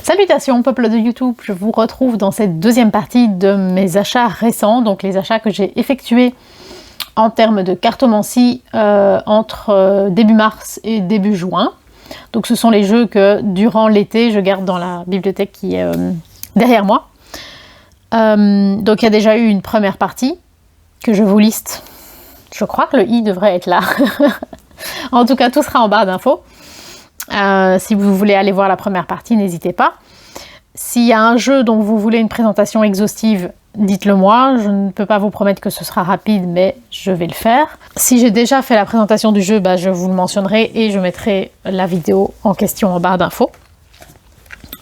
Salutations peuple de YouTube, je vous retrouve dans cette deuxième partie de mes achats récents, donc les achats que j'ai effectués en termes de cartomancie entre début mars et début juin. Donc ce sont les jeux que durant l'été je garde dans la bibliothèque qui est derrière moi. Donc il y a déjà eu une première partie que je vous liste. Je crois que le i devrait être là. En tout cas, tout sera en barre d'infos. Si vous voulez aller voir la première partie, n'hésitez pas. S'il y a un jeu dont vous voulez une présentation exhaustive, dites-le moi. Je ne peux pas vous promettre que ce sera rapide, mais je vais le faire. Si j'ai déjà fait la présentation du jeu, je vous le mentionnerai et je mettrai la vidéo en question en barre d'infos.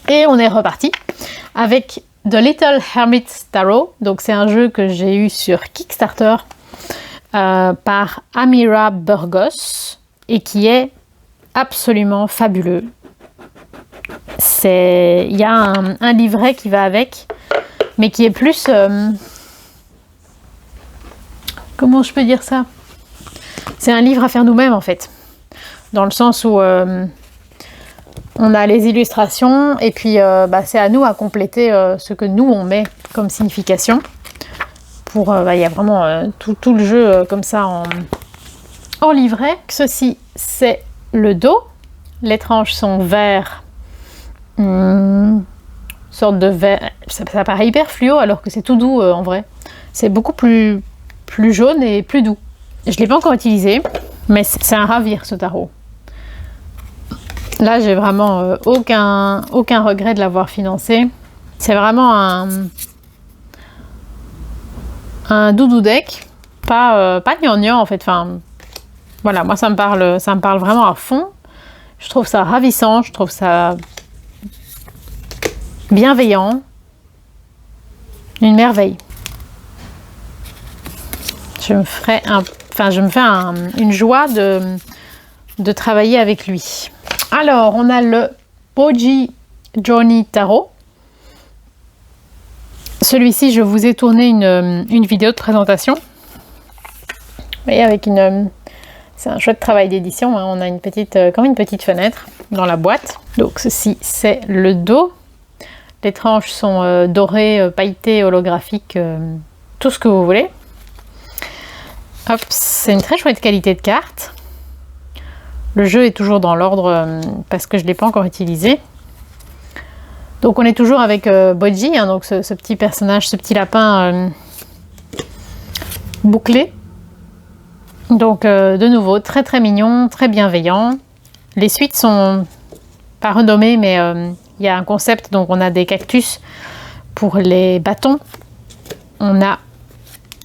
Et on est reparti avec The Little Hermit Tarot. Donc c'est un jeu que j'ai eu sur Kickstarter par Amira Burgos et qui est absolument fabuleux. Il y a un livret qui va avec, mais qui est plus... comment je peux dire ça? C'est un livre à faire nous-mêmes en fait. Dans le sens où on a les illustrations et puis c'est à nous à compléter ce que nous on met comme signification. Il y a vraiment tout le jeu comme ça en livret. Ceci c'est le dos. Les tranches sont vert, sorte de vert. Ça paraît hyper fluo alors que c'est tout doux en vrai. C'est beaucoup plus jaune et plus doux. Je ne l'ai pas encore utilisé, mais c'est un ravir ce tarot. Là j'ai vraiment aucun regret de l'avoir financé. C'est vraiment un doudou deck, pas gnangnan en fait. Enfin, voilà, moi ça me parle vraiment à fond. Je trouve ça ravissant, je trouve ça bienveillant, une merveille. Je me fais une joie de travailler avec lui. Alors, on a le Boji Journey Tarot. Celui-ci, je vous ai tourné une vidéo de présentation. Et avec c'est un chouette travail d'édition. Hein. On a comme une petite fenêtre dans la boîte. Donc ceci, c'est le dos. Les tranches sont dorées, pailletées, holographiques, tout ce que vous voulez. Hop, c'est une très chouette qualité de carte. Le jeu est toujours dans l'ordre parce que je ne l'ai pas encore utilisé. Donc on est toujours avec Boji, hein, donc ce petit personnage, ce petit lapin bouclé. Donc de nouveau, très très mignon, très bienveillant. Les suites sont pas renommées, mais il y a un concept, donc on a des cactus pour les bâtons. On a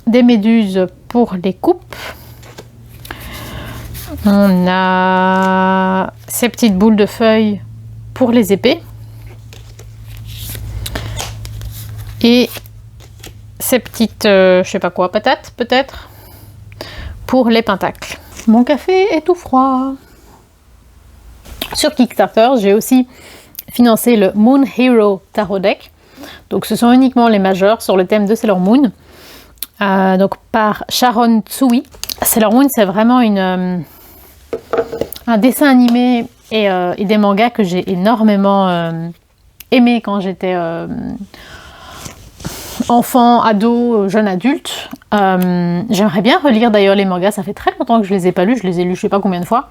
des méduses pour les coupes. On a ces petites boules de feuilles pour les épées. Et ces petites, je sais pas quoi, patates peut-être, pour les pentacles. Mon café est tout froid. Sur Kickstarter, j'ai aussi financé le Moon Hero Tarot Deck. Donc ce sont uniquement les majeurs sur le thème de Sailor Moon. Donc par Sharon Tsui. Sailor Moon, c'est vraiment un dessin animé et des mangas que j'ai énormément aimé quand j'étais enfant, ado, jeune adulte. J'aimerais bien relire d'ailleurs les mangas, ça fait très longtemps que je les ai pas lus, je les ai lus je sais pas combien de fois.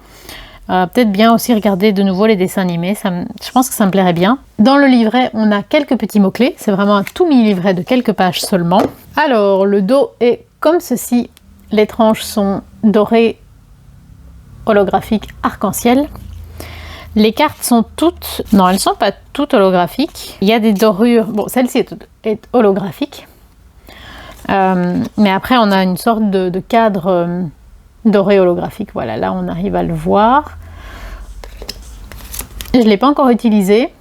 Peut-être bien aussi regarder de nouveau les dessins animés, je pense que ça me plairait bien. Dans le livret, on a quelques petits mots-clés, c'est vraiment un tout mini livret de quelques pages seulement. Alors, le dos est comme ceci, les tranches sont dorées, holographiques, arc-en-ciel. Les cartes sont toutes... Non, elles ne sont pas toutes holographiques. Il y a des dorures... Bon, celle-ci est holographique. Mais après, on a une sorte de cadre doré holographique. Voilà, là, on arrive à le voir. Je ne l'ai pas encore utilisé.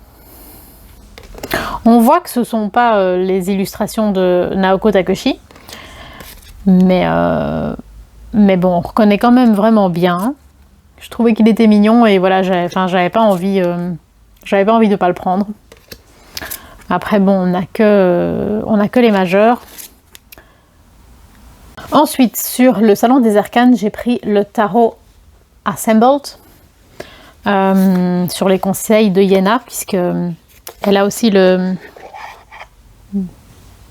On voit que ce ne sont pas les illustrations de Naoko Takeuchi. Mais bon, on reconnaît quand même vraiment bien. Je trouvais qu'il était mignon et voilà, j'avais pas envie de pas le prendre. Après bon, on n'a que les majeurs. Ensuite, sur le Salon des Arcanes, j'ai pris le tarot Assembled sur les conseils de Yéna, puisque Elle a aussi le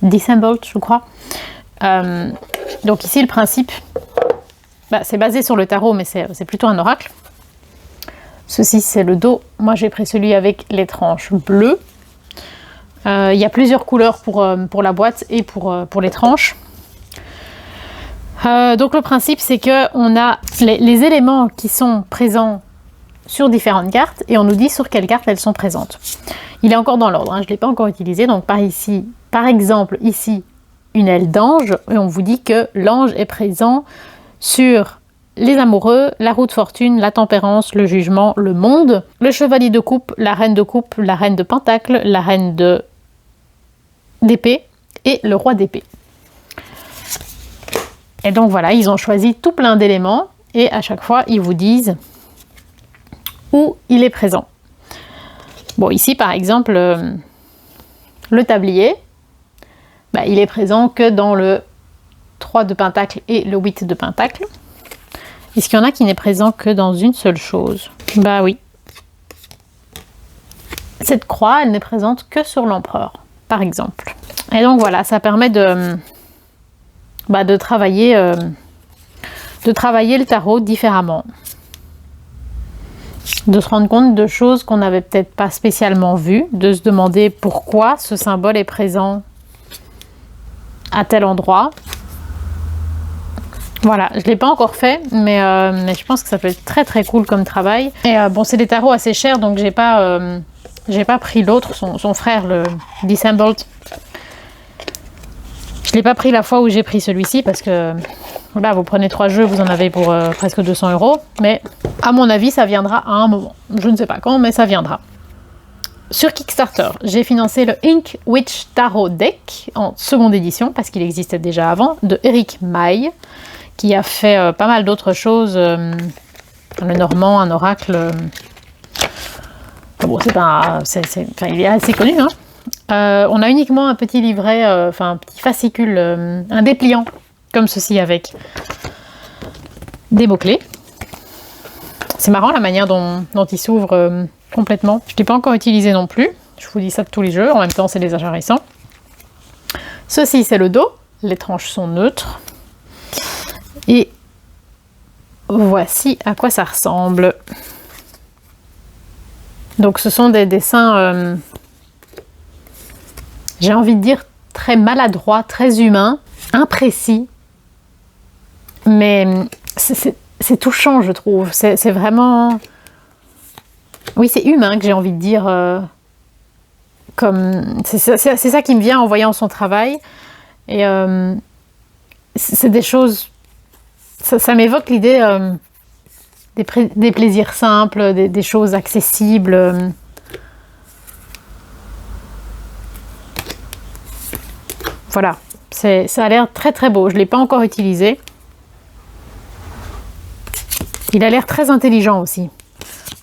Dissembled, je crois. Donc ici, le principe, c'est basé sur le tarot, mais c'est plutôt un oracle. Ceci, c'est le dos. Moi, j'ai pris celui avec les tranches bleues. Il y a plusieurs couleurs pour la boîte et pour les tranches. Donc le principe, c'est qu'on a les éléments qui sont présents sur différentes cartes et on nous dit sur quelles cartes elles sont présentes. Il est encore dans l'ordre, hein, je ne l'ai pas encore utilisé. Donc par exemple, ici, une aile d'ange et on vous dit que l'ange est présent sur les amoureux, la roue de fortune, la tempérance, le jugement, le monde, le chevalier de coupe, la reine de pentacle, la reine d'épée et le roi d'épée. Et donc voilà, ils ont choisi tout plein d'éléments et à chaque fois, ils vous disent où il est présent. Bon, ici par exemple, le tablier, il est présent que dans le 3 de pentacle et le 8 de pentacle. Est-ce qu'il y en a qui n'est présent que dans une seule chose? Bah oui. Cette croix, elle n'est présente que sur l'empereur, par exemple. Et donc voilà, ça permet de travailler le tarot différemment. De se rendre compte de choses qu'on n'avait peut-être pas spécialement vues, de se demander pourquoi ce symbole est présent à tel endroit. Voilà, je ne l'ai pas encore fait, mais je pense que ça peut être très très cool comme travail. Et bon, c'est des tarots assez chers, donc j'ai pas pris l'autre, son frère, le Dissembled. Je ne l'ai pas pris la fois où j'ai pris celui-ci, parce que là, vous prenez 3 jeux, vous en avez pour presque 200 €. Mais à mon avis, ça viendra à un moment. Je ne sais pas quand, mais ça viendra. Sur Kickstarter, j'ai financé le Ink Witch Tarot Deck en seconde édition, parce qu'il existait déjà avant, de Eric Maille, qui a fait pas mal d'autres choses. Le Normand, un oracle. Bon, il est assez connu. Hein. On a uniquement un petit livret, un petit fascicule, un dépliant, comme ceci, avec des mots-clés. C'est marrant la manière dont il s'ouvre complètement. Je ne l'ai pas encore utilisé non plus. Je vous dis ça de tous les jeux. En même temps, c'est des achats récents. Ceci, c'est le dos. Les tranches sont neutres. Et voici à quoi ça ressemble. Donc ce sont des dessins, j'ai envie de dire, très maladroits, très humains, imprécis. Mais c'est touchant, je trouve. C'est vraiment... Oui, c'est humain que j'ai envie de dire. C'est ça qui me vient en voyant son travail. Et c'est des choses... Ça m'évoque l'idée des plaisirs simples, des choses accessibles. Voilà, ça a l'air très très beau. Je ne l'ai pas encore utilisé. Il a l'air très intelligent aussi.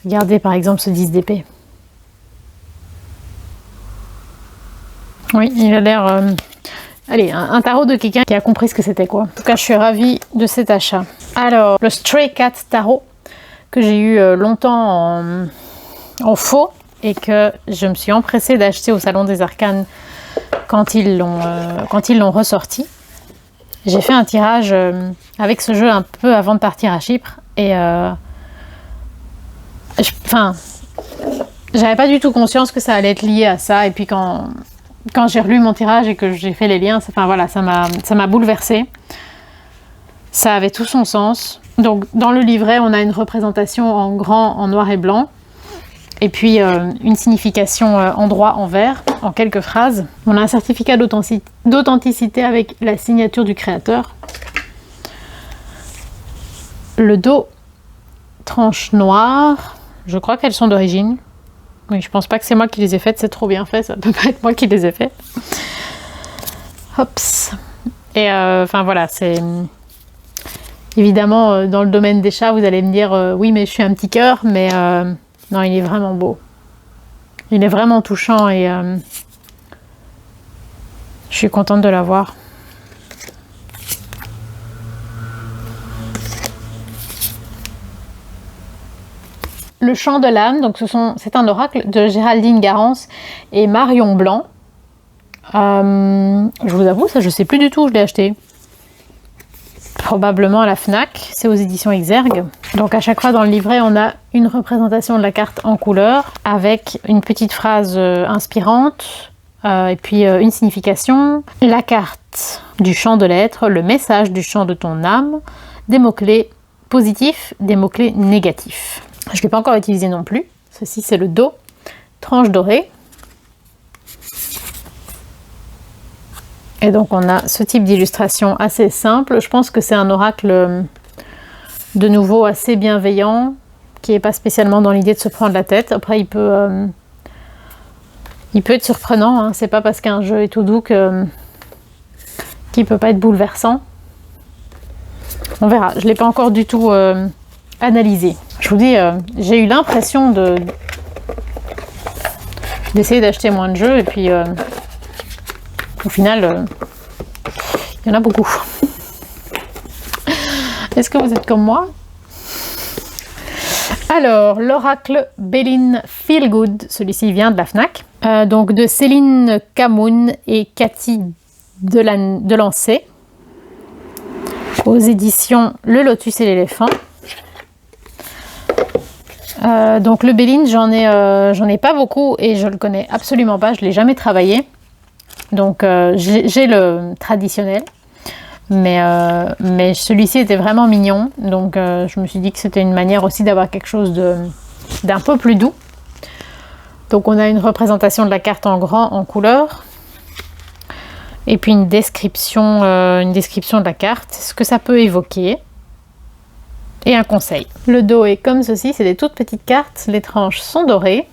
Regardez par exemple ce 10 d'épée. Oui, il a l'air... Allez, un tarot de quelqu'un qui a compris ce que c'était, quoi. En tout cas, je suis ravie de cet achat. Alors, le Stray Cat Tarot, que j'ai eu longtemps en faux, et que je me suis empressée d'acheter au Salon des Arcanes quand ils l'ont ressorti. J'ai fait un tirage avec ce jeu un peu avant de partir à Chypre, et j'avais pas du tout conscience que ça allait être lié à ça, et puis quand j'ai relu mon tirage et que j'ai fait les liens, ça m'a bouleversée. Ça avait tout son sens. Donc dans le livret, on a une représentation en grand, en noir et blanc, et puis une signification en droit, en vert, en quelques phrases. On a un certificat d'authenticité avec la signature du créateur. Le dos, tranche noire. Je crois qu'elles sont d'origine. Oui, je pense pas que c'est moi qui les ai faites, c'est trop bien fait, ça peut pas être moi qui les ai faites. Hops. Et voilà, c'est... Évidemment, dans le domaine des chats, vous allez me dire oui, mais je suis un petit cœur, mais non, il est vraiment beau. Il est vraiment touchant et je suis contente de l'avoir. Le Le chant de l'âme, donc c'est un oracle de Géraldine Garance et Marion Blanc. Je vous avoue, ça je sais plus du tout où je l'ai acheté. Probablement à la Fnac, c'est aux éditions Exergue. Donc à chaque fois dans le livret, on a une représentation de la carte en couleur avec une petite phrase inspirante et puis une signification. La carte du chant de l'être, le message du chant de ton âme, des mots-clés positifs, des mots-clés négatifs. Je ne l'ai pas encore utilisé non plus. Ceci c'est le dos, tranche dorée. Et donc on a ce type d'illustration assez simple. Je pense que c'est un oracle de nouveau assez bienveillant, qui n'est pas spécialement dans l'idée de se prendre la tête. Après il peut être surprenant, hein. C'est pas parce qu'un jeu est tout doux qu'il ne peut pas être bouleversant. On verra, je ne l'ai pas encore du tout analysé. Je vous dis, j'ai eu l'impression d'essayer d'acheter moins de jeux et puis au final, il y en a beaucoup. Est-ce que vous êtes comme moi? Alors, l'oracle Béline Feel Good, celui-ci vient de la Fnac. Donc de Céline Camoun et Cathy Delancey. Aux éditions Le Lotus et l'éléphant. Donc le Béline, j'en ai pas beaucoup et je le connais absolument pas, je l'ai jamais travaillé. Donc j'ai le traditionnel, mais celui-ci était vraiment mignon, donc je me suis dit que c'était une manière aussi d'avoir quelque chose d'un peu plus doux. Donc on a une représentation de la carte en grand, en couleur, et puis une description de la carte, ce que ça peut évoquer, et un conseil. Le dos est comme ceci, c'est des toutes petites cartes, les tranches sont dorées.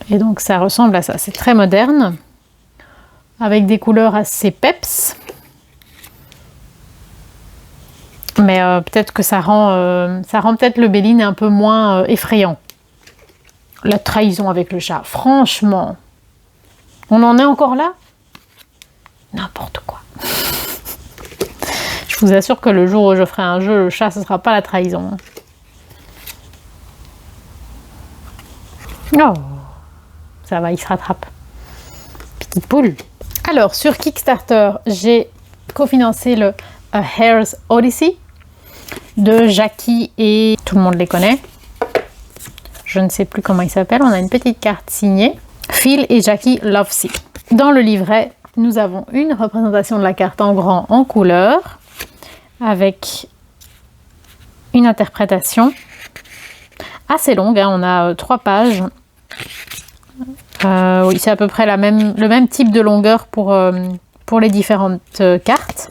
Et donc ça ressemble à ça, c'est très moderne, avec des couleurs assez peps. Mais peut-être que ça rend peut-être le Béline un peu moins effrayant. La trahison avec le chat, franchement, on en est encore là? N'importe quoi. Je vous assure que le jour où je ferai un jeu, le chat, ce sera pas la trahison. Oh, ça va, il se rattrape. Petite poule. Alors, sur Kickstarter, j'ai cofinancé le A Hare's Odyssey de Jackie et tout le monde les connaît. Je ne sais plus comment il s'appelle. On a une petite carte signée. Phil et Jackie Lovesey. Dans le livret, nous avons une représentation de la carte en grand, en couleur, avec une interprétation assez longue. Hein. On a 3 pages. Oui, c'est à peu près le même type de longueur pour les différentes cartes.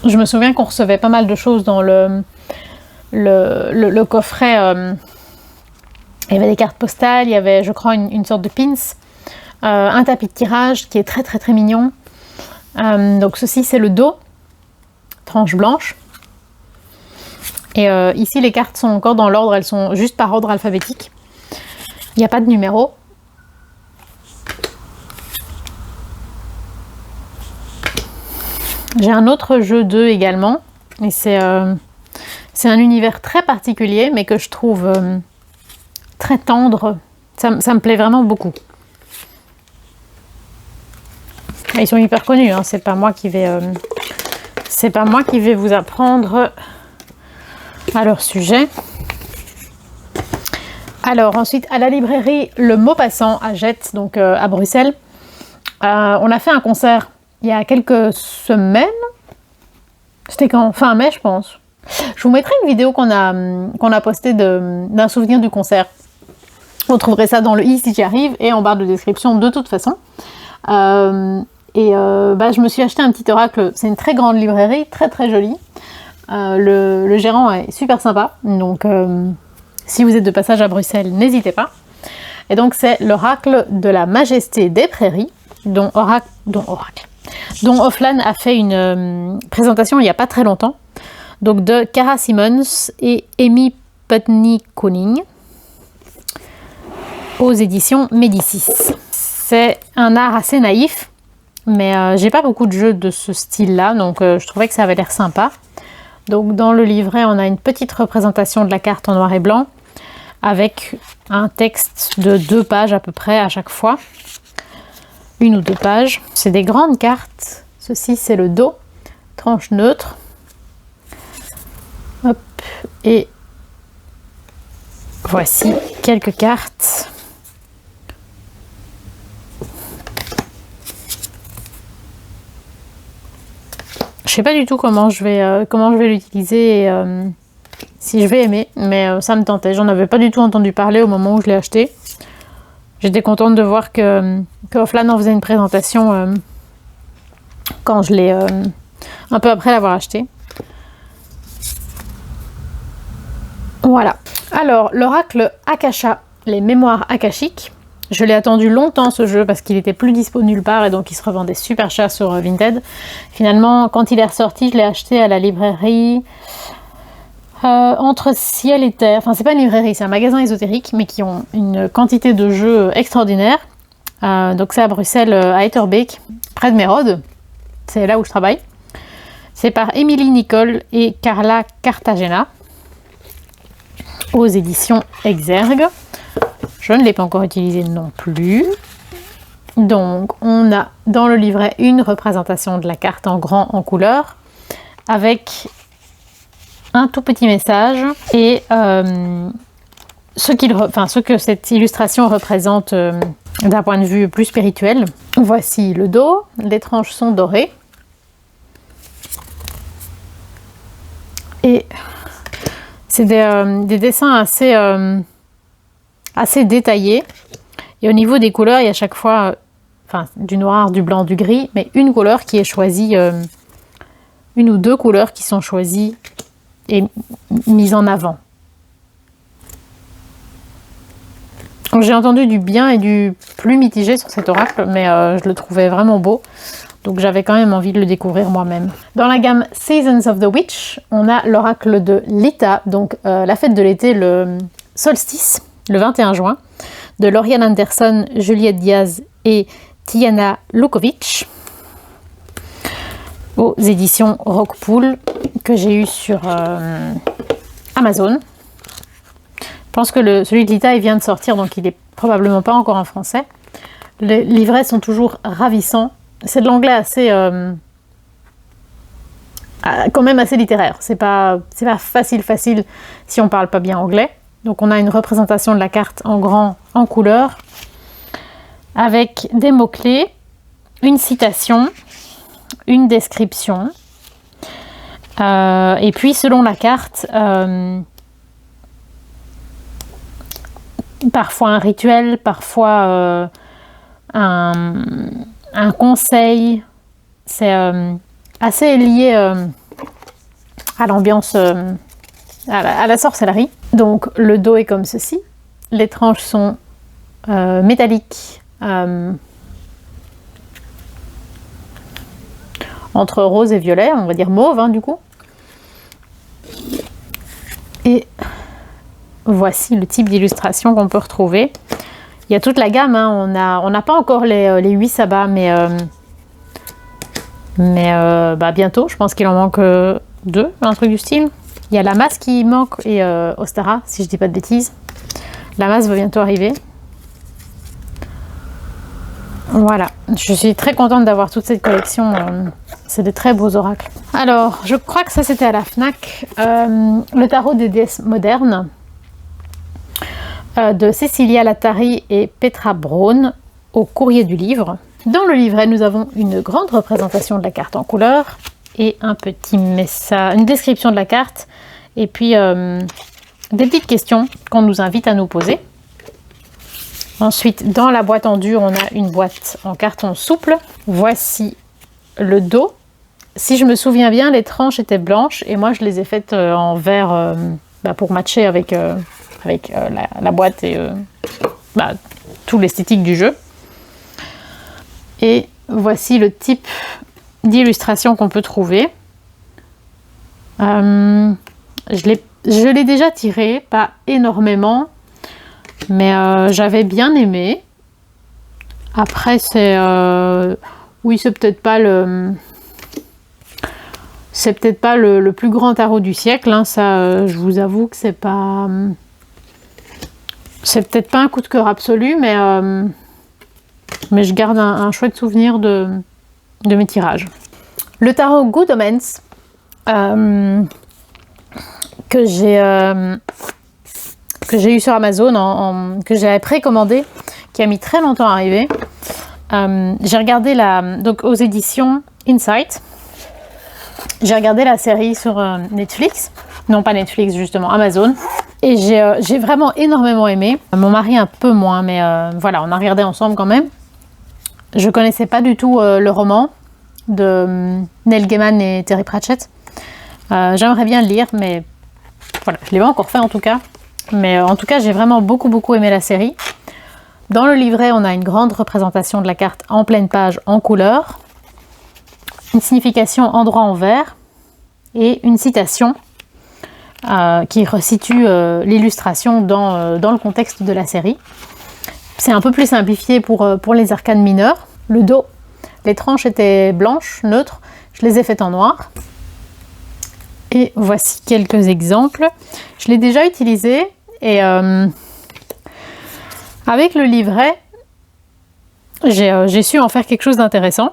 Je me souviens qu'on recevait pas mal de choses dans le coffret. Il y avait des cartes postales, il y avait, je crois, une sorte de pins, un tapis de tirage qui est très très très mignon. Donc ceci, c'est le dos, tranche blanche. Et ici, les cartes sont encore dans l'ordre, elles sont juste par ordre alphabétique. Il n'y a pas de numéro. J'ai un autre jeu 2 également, et c'est un univers très particulier, mais que je trouve très tendre. Ça me plaît vraiment beaucoup. Et ils sont hyper connus, hein. C'est pas moi qui vais vous apprendre à leur sujet. Alors ensuite, à la librairie Le Maupassant à Jette, donc à Bruxelles, on a fait un concert il y a quelques semaines. C'était quand? Fin mai, je pense. Je vous mettrai une vidéo qu'on a postée d'un souvenir du concert. Vous trouverez ça dans le i si j'y arrive et en barre de description de toute façon. Je me suis acheté un petit oracle. C'est une très grande librairie, très très jolie. Le gérant est super sympa. Donc si vous êtes de passage à Bruxelles, n'hésitez pas. Et donc c'est l'oracle de la majesté des prairies, dont Offline a fait une présentation il n'y a pas très longtemps, donc de Cara Simmons et Amy Putney-Koning aux éditions Médicis. C'est un art assez naïf, mais j'ai pas beaucoup de jeux de ce style-là, donc je trouvais que ça avait l'air sympa. Donc dans le livret, on a une petite représentation de la carte en noir et blanc avec un texte de 2 pages à peu près à chaque fois. 1 ou 2 pages. C'est des grandes cartes. Ceci, c'est le dos. Tranche neutre. Hop. Et voici quelques cartes. Je sais pas du tout comment je vais l'utiliser et si je vais aimer, mais ça me tentait. J'en avais pas du tout entendu parler au moment où je l'ai acheté. J'étais contente de voir que Offline en faisait une présentation quand je l'ai un peu après l'avoir acheté. Voilà. Alors, l'oracle Akasha, les mémoires akashiques. Je l'ai attendu longtemps ce jeu parce qu'il était plus dispo nulle part et donc il se revendait super cher sur Vinted. Finalement, quand il est ressorti, je l'ai acheté à la librairie Entre Ciel et Terre. Enfin, c'est pas une librairie, c'est un magasin ésotérique, mais qui ont une quantité de jeux extraordinaire. Donc c'est à Bruxelles, à Etterbeek, près de Mérode. C'est là où je travaille. C'est par Émilie Nicole et Carla Cartagena, aux éditions Exergue. Je ne l'ai pas encore utilisé non plus. Donc, on a dans le livret une représentation de la carte en grand, en couleur, avec un tout petit message et ce que cette illustration représente d'un point de vue plus spirituel. Voici le dos, les tranches sont dorées. Et c'est des dessins assez détaillés. Et au niveau des couleurs, il y a chaque fois du noir, du blanc, du gris, mais une couleur qui est choisie, 1 ou 2 couleurs qui sont choisies et mises en avant. J'ai entendu du bien et du plus mitigé sur cet oracle, mais je le trouvais vraiment beau. Donc j'avais quand même envie de le découvrir moi-même. Dans la gamme Seasons of the Witch, on a l'oracle de l'État, donc la fête de l'été, le solstice, le 21 juin, de Lauriane Anderson, Juliette Diaz et Tiana Lukovic, aux éditions Rockpool, que j'ai eu sur Amazon. Je pense que celui de l'État, il vient de sortir, donc il n'est probablement pas encore en français. Les livrets sont toujours ravissants. C'est de l'anglais assez... quand même assez littéraire. C'est pas facile si on parle pas bien anglais. Donc on a une représentation de la carte en grand, en couleur, avec des mots-clés, une citation, une description, et puis selon la carte, parfois un rituel, parfois un conseil. C'est assez lié à l'ambiance, à la sorcellerie. Donc le dos est comme ceci. Les tranches sont métalliques, entre rose et violet, on va dire mauve du coup. Et voici le type d'illustration qu'on peut retrouver. Il y a toute la gamme, on n'a pas encore les 8 sabbats, mais bientôt, je pense qu'il en manque 2, un truc du style. Il y a la masse qui manque et Ostara, si je dis pas de bêtises. La masse va bientôt arriver. Voilà, je suis très contente d'avoir toute cette collection. C'est de très beaux oracles. Alors, je crois que ça c'était à la FNAC. Le tarot des déesses modernes de Cécilia Lattari et Petra Braun au courrier du livre. Dans le livret, nous avons une grande représentation de la carte en couleur et un petit message, une description de la carte et puis des petites questions qu'on nous invite à nous poser. Ensuite, dans la boîte en dur, on a une boîte en carton souple. Voici le dos. Si je me souviens bien, les tranches étaient blanches et moi je les ai faites en vert pour matcher avec la boîte et tout l'esthétique du jeu. Et voici le type d'illustration qu'on peut trouver. Je l'ai déjà tiré, pas énormément, mais j'avais bien aimé. Après, oui, c'est peut-être pas C'est peut-être pas le plus grand tarot du siècle, hein, ça je vous avoue que c'est pas... c'est peut-être pas un coup de cœur absolu, mais je garde un chouette souvenir de mes tirages. Le tarot Good Omens, que j'ai eu sur Amazon, que j'avais précommandé, qui a mis très longtemps à arriver. J'ai regardé donc aux éditions Insight. J'ai regardé la série sur Netflix, non pas Netflix justement, Amazon, et j'ai vraiment énormément aimé. Mon mari un peu moins, mais voilà, on a regardé ensemble quand même. Je connaissais pas du tout le roman de Neil Gaiman et Terry Pratchett. J'aimerais bien le lire, mais voilà, je l'ai pas encore fait en tout cas. Mais en tout cas, j'ai vraiment beaucoup aimé la série. Dans le livret, on a une grande représentation de la carte en pleine page en couleur, une signification endroit en vert et une citation qui resitue l'illustration dans le contexte de la série. C'est un peu plus simplifié pour les arcanes mineures. Le dos, les tranches étaient blanches, neutres, je les ai faites en noir. Et voici quelques exemples. Je l'ai déjà utilisé et avec le livret, j'ai su en faire quelque chose d'intéressant.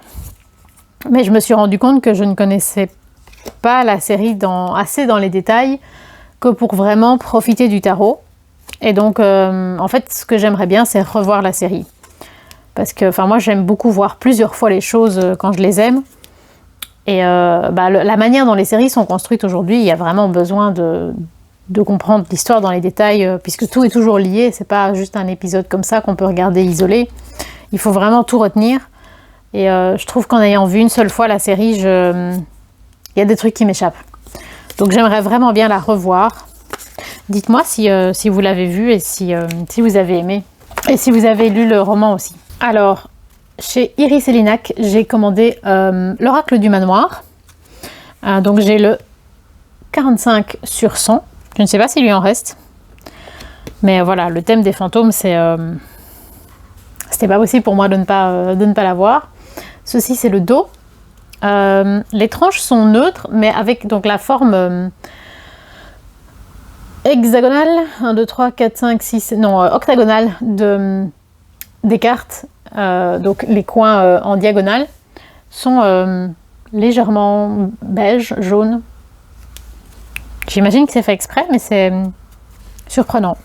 Mais je me suis rendu compte que je ne connaissais pas la série assez dans les détails que pour vraiment profiter du tarot. Et donc, en fait, ce que j'aimerais bien, c'est revoir la série. Parce que, moi, j'aime beaucoup voir plusieurs fois les choses quand je les aime. Et la manière dont les séries sont construites aujourd'hui, il y a vraiment besoin de comprendre l'histoire dans les détails, puisque tout est toujours lié. C'est pas juste un épisode comme ça qu'on peut regarder isolé. Il faut vraiment tout retenir. Et je trouve qu'en ayant vu une seule fois la série, il y a des trucs qui m'échappent. Donc j'aimerais vraiment bien la revoir. Dites-moi si vous l'avez vue et si vous avez aimé. Et si vous avez lu le roman aussi. Alors, chez Iris Elinac, j'ai commandé l'Oracle du Manoir. Donc j'ai le 45 sur 100. Je ne sais pas s'il lui en reste. Mais voilà, le thème des fantômes, c'était pas possible pour moi de ne pas l'avoir. Ceci, c'est le dos. Les tranches sont neutres, mais avec donc la forme hexagonale, 1, 2, 3, 4, 5, 6, non, octagonale des cartes. Donc les coins en diagonale sont légèrement beige, jaune. J'imagine que c'est fait exprès, mais c'est surprenant.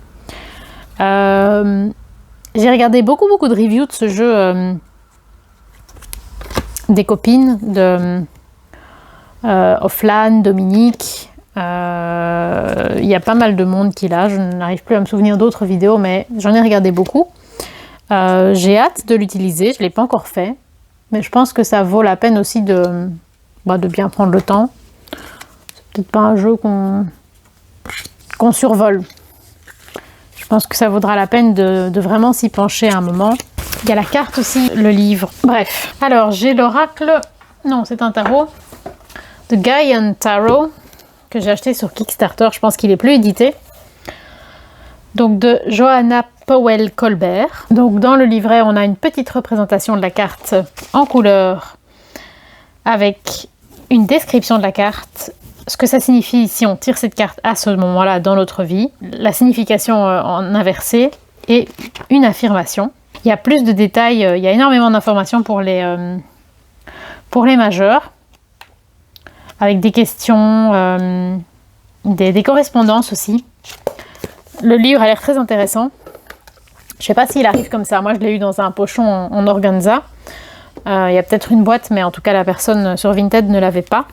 J'ai regardé beaucoup de reviews de ce jeu des copines de Offlan, Dominique. Il y a pas mal de monde qui l'a. Je n'arrive plus à me souvenir d'autres vidéos, mais j'en ai regardé beaucoup. J'ai hâte de l'utiliser. Je ne l'ai pas encore fait, mais je pense que ça vaut la peine aussi de bien prendre le temps. C'est peut-être pas un jeu qu'on survole. Je pense que ça vaudra la peine de vraiment s'y pencher un moment. Il y a la carte aussi, le livre. Bref. Alors, j'ai l'oracle... Non, c'est un tarot. The Gaian Tarot, que j'ai acheté sur Kickstarter. Je pense qu'il est plus édité. Donc, de Johanna Powell Colbert. Donc, dans le livret, on a une petite représentation de la carte en couleur avec une description de la carte. Ce que ça signifie si on tire cette carte à ce moment-là dans notre vie. La signification en inversé et une affirmation. Il y a plus de détails, il y a énormément d'informations pour les majeurs, avec des questions, des correspondances aussi. Le livre a l'air très intéressant. Je ne sais pas s'il arrive comme ça. Moi, je l'ai eu dans un pochon en organza. Il y a peut-être une boîte, mais en tout cas, la personne sur Vinted ne l'avait pas.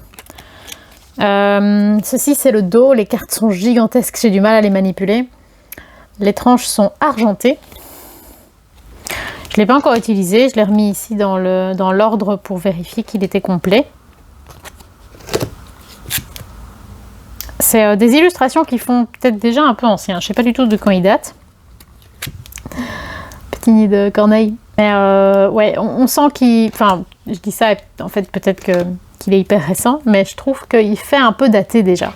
Ceci, c'est le dos. Les cartes sont gigantesques. J'ai du mal à les manipuler. Les tranches sont argentées. Je ne l'ai pas encore utilisé, je l'ai remis ici dans l'ordre pour vérifier qu'il était complet. C'est des illustrations qui font peut-être déjà un peu ancien, je ne sais pas du tout de quand ils datent. Petit nid de corneille. Mais ouais, on sent qu'il... Enfin, je dis ça, en fait peut-être qu'il est hyper récent, mais je trouve qu'il fait un peu daté déjà.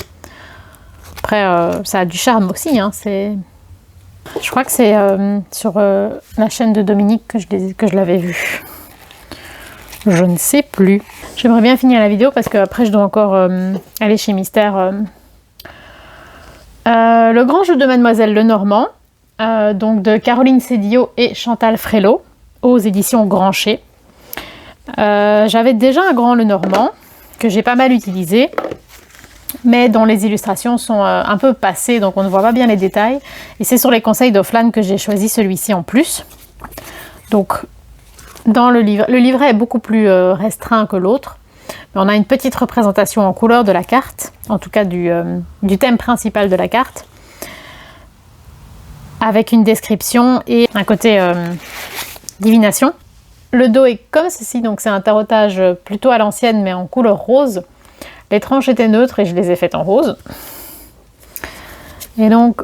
Après, ça a du charme aussi, hein, c'est... Je crois que c'est sur la chaîne de Dominique que je l'avais vu. Je ne sais plus. J'aimerais bien finir la vidéo parce que après je dois encore aller chez Mystère. Le grand jeu de Mademoiselle Lenormand, donc de Caroline Sédillot et Chantal Frélot, aux éditions Grancher. J'avais déjà un grand Lenormand que j'ai pas mal utilisé, mais dont les illustrations sont un peu passées, donc on ne voit pas bien les détails. Et c'est sur les conseils d'Offlan que j'ai choisi celui-ci en plus. Donc, dans le livret est beaucoup plus restreint que l'autre. Mais on a une petite représentation en couleur de la carte, en tout cas du thème principal de la carte, avec une description et un côté divination. Le dos est comme ceci, donc c'est un tarotage plutôt à l'ancienne, mais en couleur rose. Les tranches étaient neutres et je les ai faites en rose. Et donc,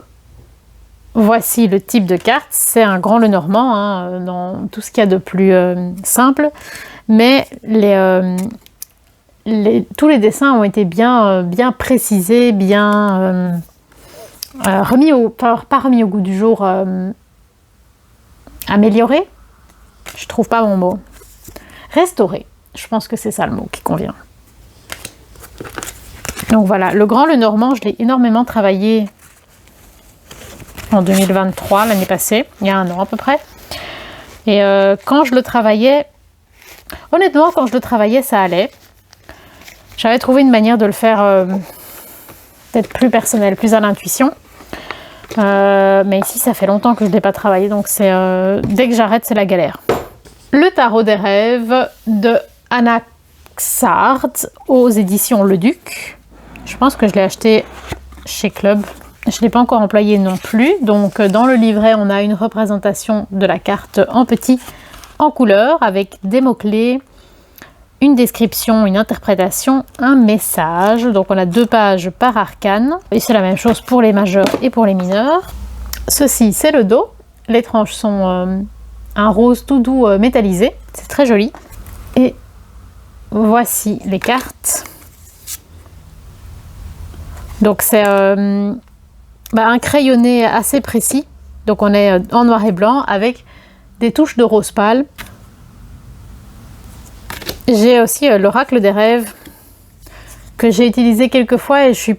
voici le type de carte. C'est un grand Lenormand, hein, dans tout ce qu'il y a de plus simple. Mais tous les dessins ont été bien précisés, bien pas remis au goût du jour, améliorés. Je trouve pas mon mot. Restauré. Je pense que c'est ça le mot qui convient. Donc voilà, le grand Lenormand, je l'ai énormément travaillé en 2023, l'année passée, il y a un an à peu près. Et quand je le travaillais, honnêtement, quand je le travaillais, ça allait. J'avais trouvé une manière de le faire peut-être plus personnel, plus à l'intuition. Mais ici, ça fait longtemps que je ne l'ai pas travaillé, donc c'est dès que j'arrête, c'est la galère. Le tarot des rêves de Anna Xard aux éditions Le Duc. Je pense que je l'ai acheté chez Club. Je ne l'ai pas encore employé non plus. Donc dans le livret, on a une représentation de la carte en petit, en couleur, avec des mots-clés, une description, une interprétation, un message. Donc on a 2 pages par arcane. Et c'est la même chose pour les majeurs et pour les mineurs. Ceci, c'est le dos. Les tranches sont un rose tout doux métallisé. C'est très joli. Et voici les cartes. Donc c'est un crayonné assez précis. Donc on est en noir et blanc avec des touches de rose pâle. J'ai aussi l'oracle des rêves que j'ai utilisé quelques fois et je suis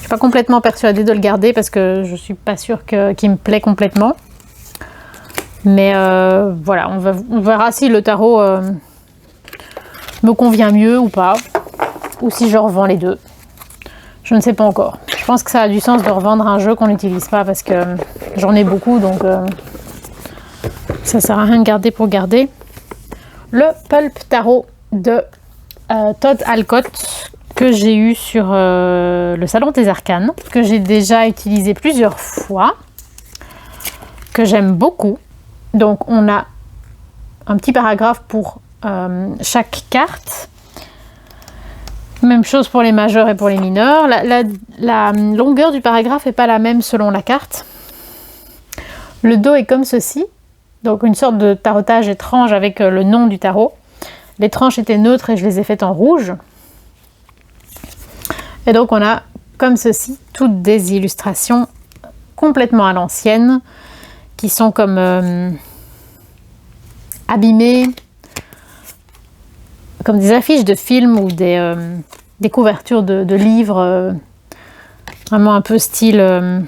pas complètement persuadée de le garder parce que je suis pas sûre qu'il me plaît complètement. Mais voilà, on verra si le tarot me convient mieux ou pas, ou si je revends les deux. Je ne sais pas encore. Je pense que ça a du sens de revendre un jeu qu'on n'utilise pas parce que j'en ai beaucoup, donc ça sert à rien de garder pour garder. Le Pulp Tarot de Todd Alcott que j'ai eu sur le Salon des Arcanes, que j'ai déjà utilisé plusieurs fois, que j'aime beaucoup. Donc on a un petit paragraphe pour chaque carte. Même chose pour les majeurs et pour les mineurs. La longueur du paragraphe n'est pas la même selon la carte. Le dos est comme ceci. Donc une sorte de tarotage étrange avec le nom du tarot. Les tranches étaient neutres et je les ai faites en rouge. Et donc on a comme ceci toutes des illustrations complètement à l'ancienne qui sont comme abîmées, comme des affiches de films ou des couvertures de livres, vraiment un peu style...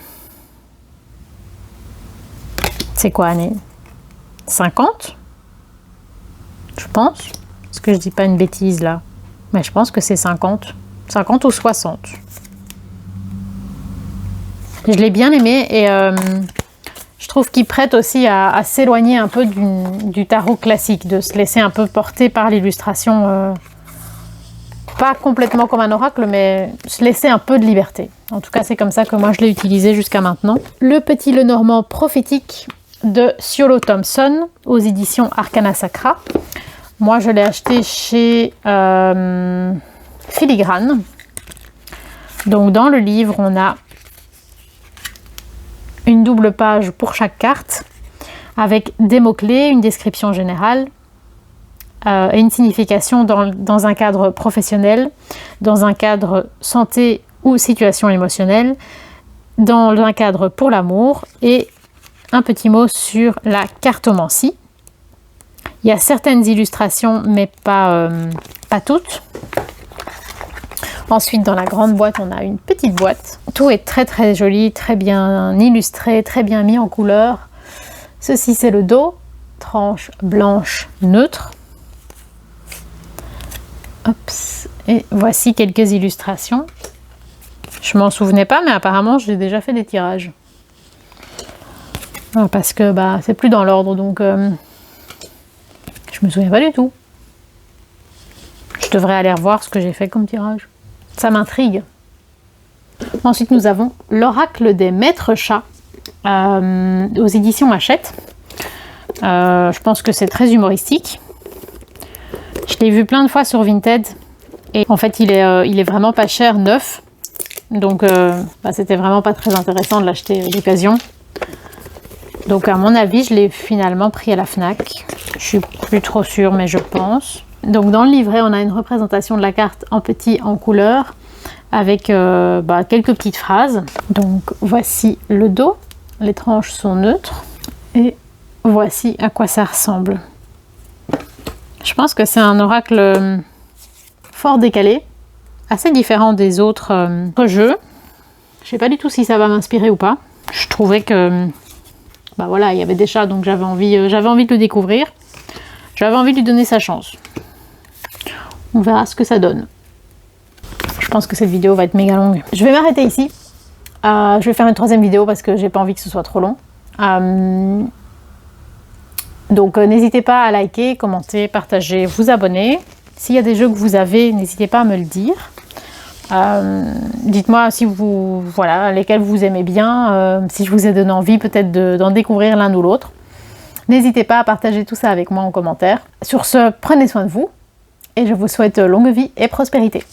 c'est quoi, année 50, je pense. Est-ce que je dis pas une bêtise là? Mais je pense que c'est 50 ou 60. Je l'ai bien aimé et je trouve qu'il prête aussi à s'éloigner un peu du tarot classique, de se laisser un peu porter par l'illustration, pas complètement comme un oracle, mais se laisser un peu de liberté. En tout cas, c'est comme ça que moi je l'ai utilisé jusqu'à maintenant. Le petit Lenormand prophétique de Ciolo Thompson aux éditions Arcana Sacra. Moi, je l'ai acheté chez Filigrane. Donc, dans le livre, on a une double page pour chaque carte avec des mots-clés, une description générale et une signification dans un cadre professionnel, dans un cadre santé ou situation émotionnelle, dans un cadre pour l'amour et un petit mot sur la cartomancie. Il y a certaines illustrations, mais pas toutes. Ensuite, dans la grande boîte, on a une petite boîte. Tout est très très joli, très bien illustré, très bien mis en couleur. Ceci, c'est le dos, tranche blanche neutre. Hop. Et voici quelques illustrations. Je m'en souvenais pas, mais apparemment, j'ai déjà fait des tirages. Parce que c'est plus dans l'ordre, donc je me souviens pas du tout. Je devrais aller revoir ce que j'ai fait comme tirage. Ça m'intrigue. Ensuite, nous avons l'oracle des maîtres chats aux éditions Hachette. Je pense que c'est très humoristique. Je l'ai vu plein de fois sur Vinted. Et en fait, il est vraiment pas cher, neuf. Donc, c'était vraiment pas très intéressant de l'acheter d'occasion. Donc, à mon avis, je l'ai finalement pris à la Fnac. Je suis plus trop sûre, mais je pense. Donc, dans le livret, on a une représentation de la carte en petit, en couleur, avec quelques petites phrases. Donc, voici le dos. Les tranches sont neutres. Et voici à quoi ça ressemble. Je pense que c'est un oracle fort décalé, assez différent des autres jeux. Je sais pas du tout si ça va m'inspirer ou pas. Je trouvais que il y avait des chats, donc j'avais envie de le découvrir. J'avais envie de lui donner sa chance. On verra ce que ça donne. Je pense que cette vidéo va être méga longue. Je vais m'arrêter ici. Je vais faire une troisième vidéo parce que j'ai pas envie que ce soit trop long. Donc n'hésitez pas à liker, commenter, partager, vous abonner. S'il y a des jeux que vous avez, n'hésitez pas à me le dire. Dites-moi si lesquels vous aimez bien, si je vous ai donné envie peut-être d'en découvrir l'un ou l'autre. N'hésitez pas à partager tout ça avec moi en commentaire. Sur ce, prenez soin de vous et je vous souhaite longue vie et prospérité.